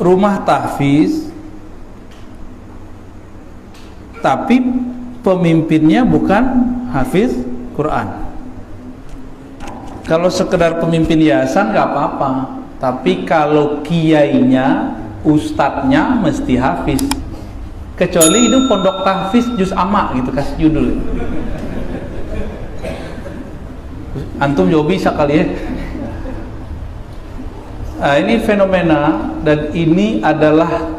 rumah tahfiz tapi pemimpinnya bukan hafiz Quran. Kalau sekedar pemimpin yayasan nggak apa-apa, tapi kalau kiainya, ustadznya mesti hafiz. Kecuali itu pondok tahfiz juz amma gitu, kasih judul. Antum juga bisa kali ya. Nah, ini fenomena dan ini adalah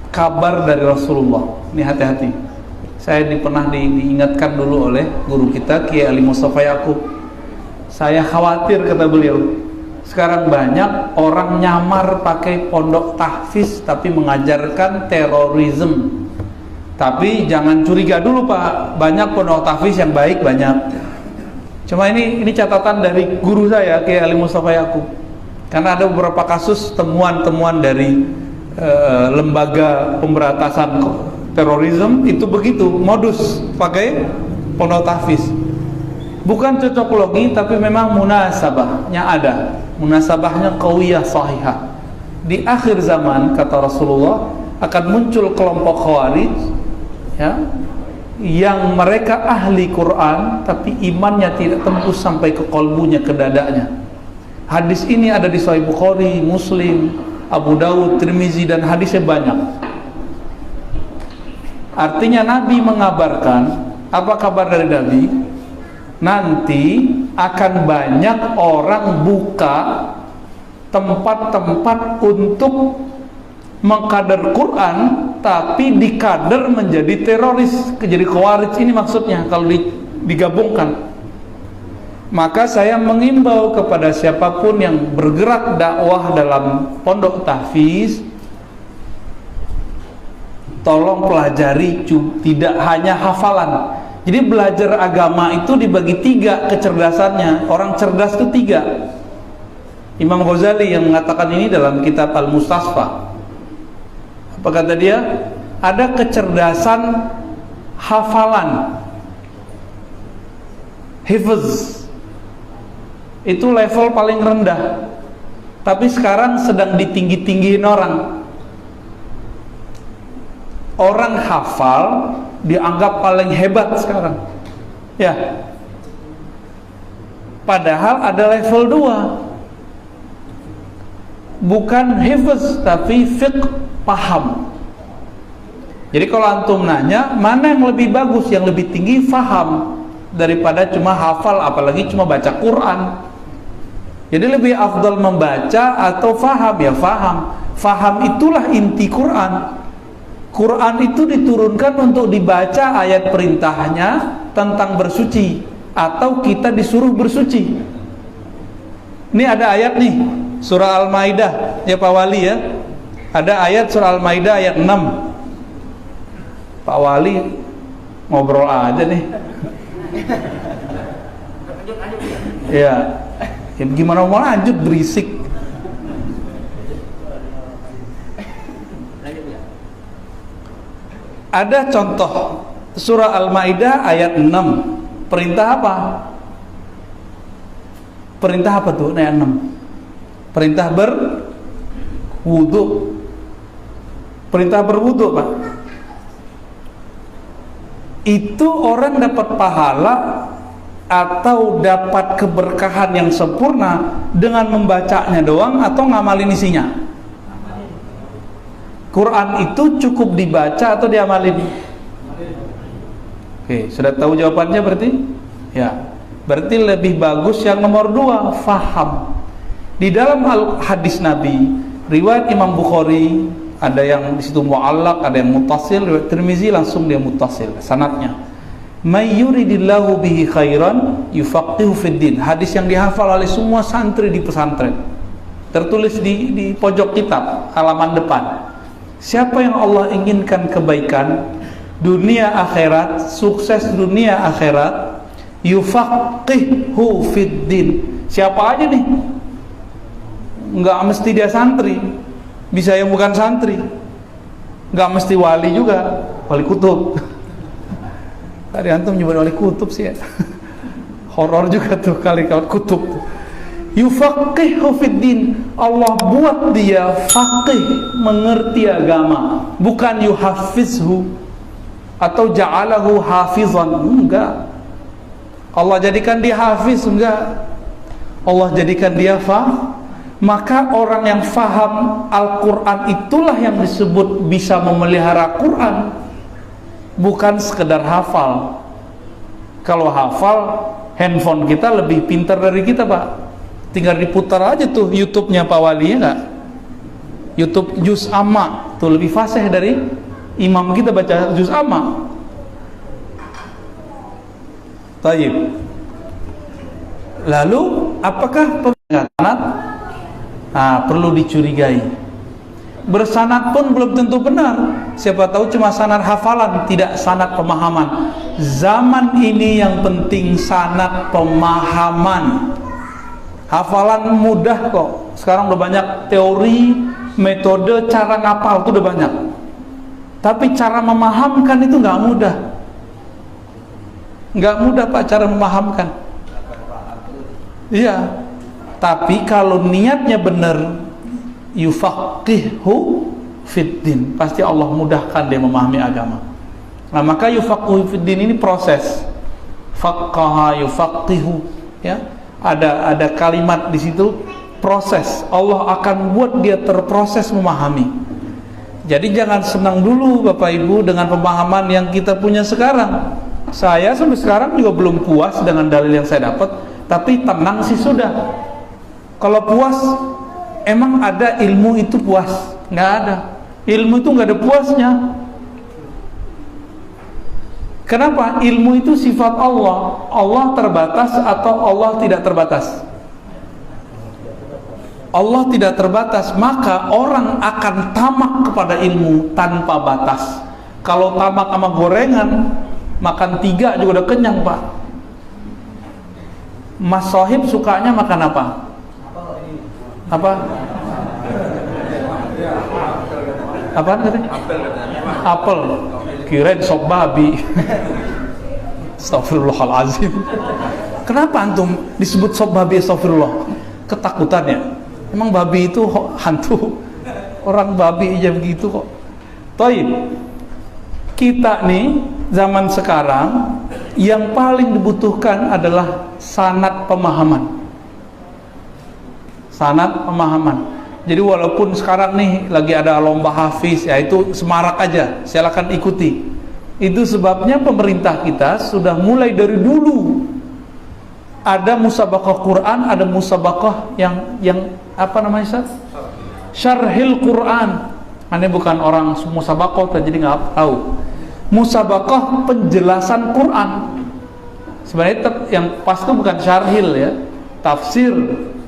kabar dari Rasulullah. Ini hati-hati. Saya pernah diingatkan dulu oleh guru kita Kiai Ali Mustafa Yaqub. Saya khawatir, kata beliau, sekarang banyak orang nyamar pakai pondok tahfiz tapi mengajarkan terorisme. Tapi jangan curiga dulu Pak, banyak pondok tahfiz yang baik banyak. Cuma ini catatan dari guru saya Kiai Ali Mustafa Yaqub. Karena ada beberapa kasus temuan-temuan dari lembaga pemberantasan terorisme itu begitu, modus pakai pondok tahfiz. Bukan cocok logi, tapi memang munasabahnya ada. Munasabahnya qawiyah sahihah. Di akhir zaman, kata Rasulullah, akan muncul kelompok khawarij ya, yang mereka ahli Quran tapi imannya tidak tembus sampai ke kolbunya, ke dadanya. Hadis ini ada di Sahih Bukhari, Muslim, Abu Dawud, Tirmizi, dan hadisnya banyak. Artinya Nabi mengabarkan, apa kabar dari Nabi? Nanti akan banyak orang buka tempat-tempat untuk mengkader Quran tapi dikader menjadi teroris, jadi khawarij. Ini maksudnya kalau digabungkan. Maka saya mengimbau kepada siapapun yang bergerak dakwah dalam pondok tahfiz, tolong pelajari, tidak hanya hafalan. Jadi belajar agama itu dibagi tiga kecerdasannya. Orang cerdas itu tiga. Imam Ghazali yang mengatakan ini dalam kitab Al-Mustasfa. Apa kata dia? Ada kecerdasan hafalan, hifz. Itu level paling rendah. Tapi sekarang sedang ditinggi-tinggiin orang. Orang hafal dianggap paling hebat sekarang. Ya. Padahal ada level 2. Bukan hifz tapi fiqh, paham. Jadi kalau antum nanya, mana yang lebih bagus, yang lebih tinggi faham daripada cuma hafal, apalagi cuma baca Quran. Jadi lebih afdal membaca atau faham? Ya faham. Faham itulah inti Quran. Quran itu diturunkan untuk dibaca ayat perintahnya tentang bersuci, atau kita disuruh bersuci. Ini ada ayat nih, surah Al-Maidah ya Pak Wali ya. Ada ayat surah Al-Maidah ayat 6. Pak Wali ngobrol aja nih. Ya, ya gimana mau lanjut, berisik. Ada contoh surah Al-Maidah ayat 6. Perintah apa? Perintah apa tuh ayat 6? Perintah berwudu. Perintah berwudu, Pak. Itu orang dapat pahala atau dapat keberkahan yang sempurna dengan membacanya doang atau ngamalin isinya? Quran itu cukup dibaca atau diamalin? Oke, sudah tahu jawabannya berarti? Ya, berarti lebih bagus yang nomor 2, faham. Di dalam hadis Nabi, riwayat Imam Bukhari, ada yang di situ mu'allaq, ada yang muttasil, riwayat Tirmizi langsung dia muttasil sanadnya. May yuridillahu bihi khairan yufaqihu fid din. Hadis yang dihafal oleh semua santri di pesantren. Tertulis di pojok kitab halaman depan. Siapa yang Allah inginkan kebaikan dunia akhirat, sukses dunia akhirat, yufaqihu fid din. Siapa aja nih? Enggak mesti dia santri, bisa yang bukan santri. Enggak mesti wali juga, wali kutub. Tadi antum nyebut wali kutub sih ya. Horor juga tuh kali kutub. Yufaqihu fiddin, Allah buat dia faqih, mengerti agama, bukan yuhafizhu atau ja'alahu hafizan, enggak. Allah jadikan dia hafiz, enggak. Allah jadikan dia maka orang yang faham Al-Quran itulah yang disebut bisa memelihara Quran, bukan sekedar hafal. Kalau hafal, handphone kita lebih pintar dari kita, Pak. Tinggal diputar aja tuh YouTube-nya Pak Wali, ya enggak? YouTube Juz Amma tuh lebih fasih dari imam kita baca Juz Amma. Taib. Lalu apakah sanad? Nah, perlu dicurigai. Bersanad pun belum tentu benar. Siapa tahu cuma sanad hafalan, tidak sanad pemahaman. Zaman ini yang penting sanad pemahaman. Hafalan mudah kok. Sekarang udah banyak teori, metode, cara ngapal itu udah banyak. Tapi cara memahamkan itu nggak mudah. Nggak mudah Pak cara memahamkan. Iya. Tapi kalau niatnya benar, yufaqihu fiddin, pasti Allah mudahkan dia memahami agama. Nah, maka yufaqihu fiddin ini proses. Faqqaha yufaqihu, ya. Ada kalimat di situ, proses. Allah akan buat dia terproses memahami. Jadi jangan senang dulu Bapak Ibu dengan pemahaman yang kita punya sekarang. Saya sampai sekarang juga belum puas dengan dalil yang saya dapat, tapi tenang sih sudah. Kalau puas, emang ada ilmu itu puas? Nggak ada. Ilmu itu nggak ada puasnya. Kenapa? Ilmu itu sifat Allah. Allah terbatas atau Allah tidak terbatas? Allah tidak terbatas, maka orang akan tamak kepada ilmu tanpa batas. Kalau tamak sama gorengan, makan 3 juga udah kenyang, Pak. Mas Sohib sukanya makan apa? Apa? Apaan katanya? Apel. Kirain sop babi. Astagfirullahaladzim. Kenapa antum disebut sop babi? Astagfirullah. Ketakutannya. Emang babi itu hantu? Orang babi aja begitu kok. Taib. Kita nih zaman sekarang yang paling dibutuhkan adalah sanad pemahaman. Sanad pemahaman. Jadi walaupun sekarang nih lagi ada lomba hafiz, ya itu semarak aja, silakan ikuti. Itu sebabnya pemerintah kita sudah mulai dari dulu ada musabaqah Quran, ada musabaqah yang apa namanya Ustaz? Syarhil Quran. Aneh bukan orang musabaqah, jadi nggak tahu. Musabaqah penjelasan Quran. Sebenarnya yang pas itu bukan syarhil ya, tafsir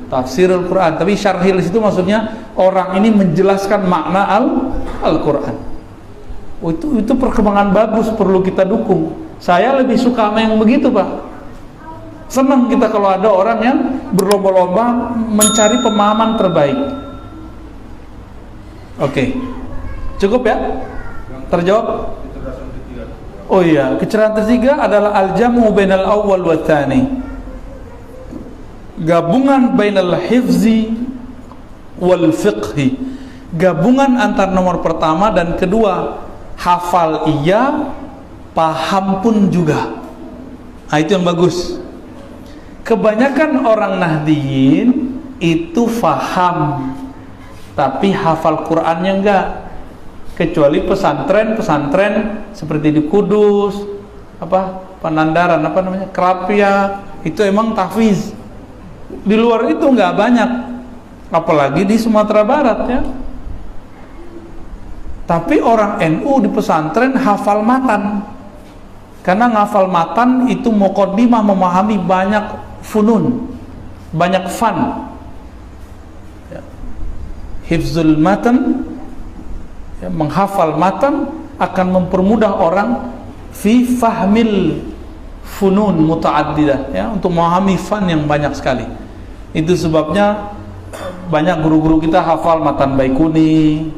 Al-Quran, tapi syarhil itu maksudnya orang ini menjelaskan makna Al-Quran. Itu perkembangan bagus, perlu kita dukung. Saya lebih suka sama yang begitu, Pak. Senang kita kalau ada orang yang berlomba-lomba mencari pemahaman terbaik. Oke. Cukup ya? Terjawab? Oh iya, kecerahan ketiga adalah al-jamu bainal awwal wa tsani. Gabungan bainal hifzi wal fiqhi, gabungan antar nomor pertama dan kedua. Hafal iya, paham pun juga. Nah, itu yang bagus. Kebanyakan orang Nahdiyin itu faham, tapi hafal Qur'annya enggak. Kecuali pesantren seperti di Kudus, Panandaran, Kerapia, itu emang tahfiz. Di luar itu nggak banyak, apalagi di Sumatera Barat ya. Tapi orang NU di pesantren hafal matan, karena ngafal matan itu muqaddimah memahami banyak funun, banyak fan ya. Hifzul matan ya, menghafal matan akan mempermudah orang fi fahmil funun muta'addidah ya, untuk memahami fan yang banyak sekali. Itu sebabnya banyak guru-guru kita hafal matan Baikuni,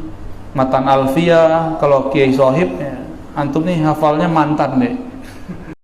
matan Alfiyah. Kalau Kiai Sohib ya, antum nih hafalnya mantan deh.